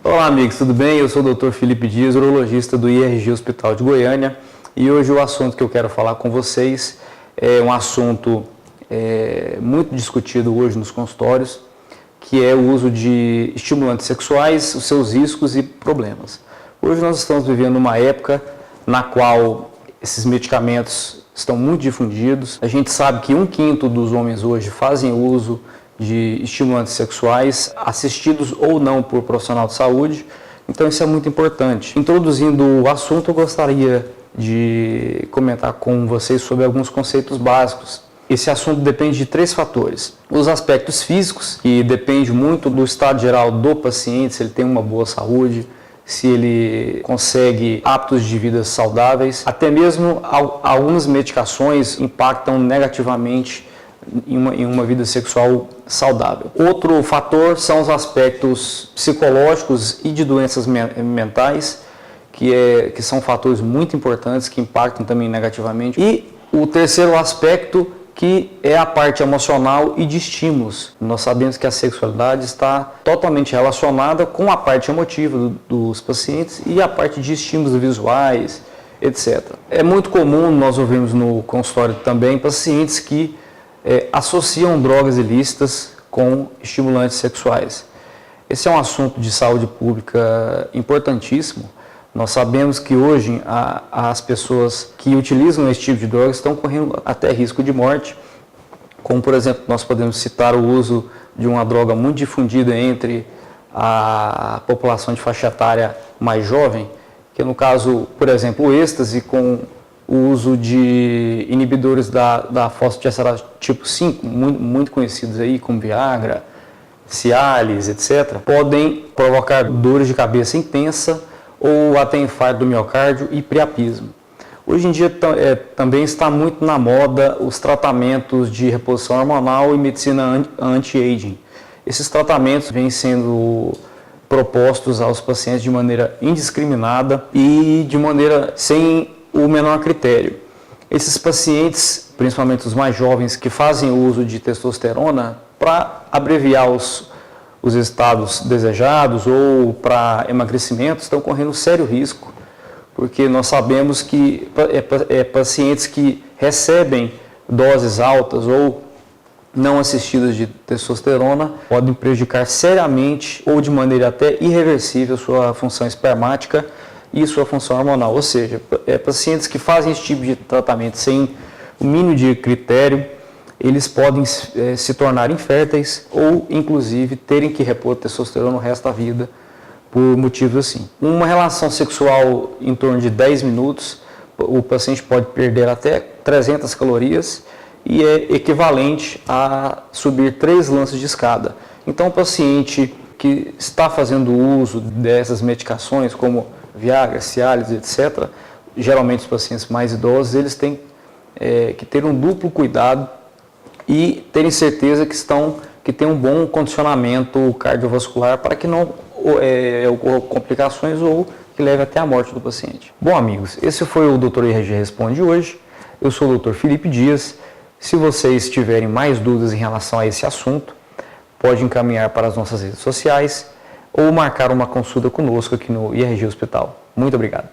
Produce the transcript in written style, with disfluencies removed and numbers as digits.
Olá amigos, tudo bem? Eu sou o Dr. Felipe Dias, urologista do IRG Hospital de Goiânia, e hoje o assunto que eu quero falar com vocês é um assunto muito discutido hoje nos consultórios, que é o uso de estimulantes sexuais, os seus riscos e problemas. Hoje nós estamos vivendo uma época na qual esses medicamentos estão muito difundidos. A gente sabe que 1/5 dos homens hoje fazem uso de estimulantes sexuais, assistidos ou não por profissional de saúde, então isso é muito importante. Introduzindo o assunto, eu gostaria de comentar com vocês sobre alguns conceitos básicos. Esse assunto depende de 3 fatores. Os aspectos físicos, que depende muito do estado geral do paciente, se ele tem uma boa saúde, se ele consegue hábitos de vida saudáveis. Até mesmo algumas medicações impactam negativamente em uma vida sexual saudável. Outro fator são os aspectos psicológicos e de doenças mentais, que são fatores muito importantes, que impactam também negativamente. E o terceiro aspecto, que é a parte emocional e de estímulos. Nós sabemos que a sexualidade está totalmente relacionada com a parte emotiva dos pacientes e a parte de estímulos visuais, etc. É muito comum nós ouvirmos no consultório também pacientes que associam drogas ilícitas com estimulantes sexuais. Esse é um assunto de saúde pública importantíssimo. Nós sabemos que hoje as pessoas que utilizam esse tipo de drogas estão correndo até risco de morte, como por exemplo, nós podemos citar o uso de uma droga muito difundida entre a população de faixa etária mais jovem, que no caso, por exemplo, o êxtase, com o uso de inibidores da fosfodiesterase tipo 5, muito conhecidos aí como Viagra, Cialis, etc., podem provocar dores de cabeça intensa ou até infarto do miocárdio e priapismo. Hoje em dia também está muito na moda os tratamentos de reposição hormonal e medicina anti-aging. Esses tratamentos vêm sendo propostos aos pacientes de maneira indiscriminada e de maneira sem o menor critério. Esses pacientes, principalmente os mais jovens, que fazem uso de testosterona para abreviar os estados desejados ou para emagrecimento, estão correndo sério risco, porque nós sabemos que pacientes que recebem doses altas ou não assistidas de testosterona podem prejudicar seriamente ou de maneira até irreversível sua função espermática e sua função hormonal, ou seja, pacientes que fazem esse tipo de tratamento sem o mínimo de critério, eles podem se tornar inférteis ou, inclusive, terem que repor testosterona no resto da vida por motivos assim. Uma relação sexual em torno de 10 minutos, o paciente pode perder até 300 calorias e é equivalente a subir 3 lances de escada. Então, o paciente que está fazendo uso dessas medicações, como Viagra, Cialis, etc., geralmente os pacientes mais idosos, eles têm que ter um duplo cuidado e terem certeza que tem um bom condicionamento cardiovascular para que não ocorram complicações ou que leve até a morte do paciente. Bom amigos, esse foi o Dr. IRG Responde hoje. Eu sou o Dr. Felipe Dias. Se vocês tiverem mais dúvidas em relação a esse assunto, pode encaminhar para as nossas redes sociais ou marcar uma consulta conosco aqui no IRG Hospital. Muito obrigado.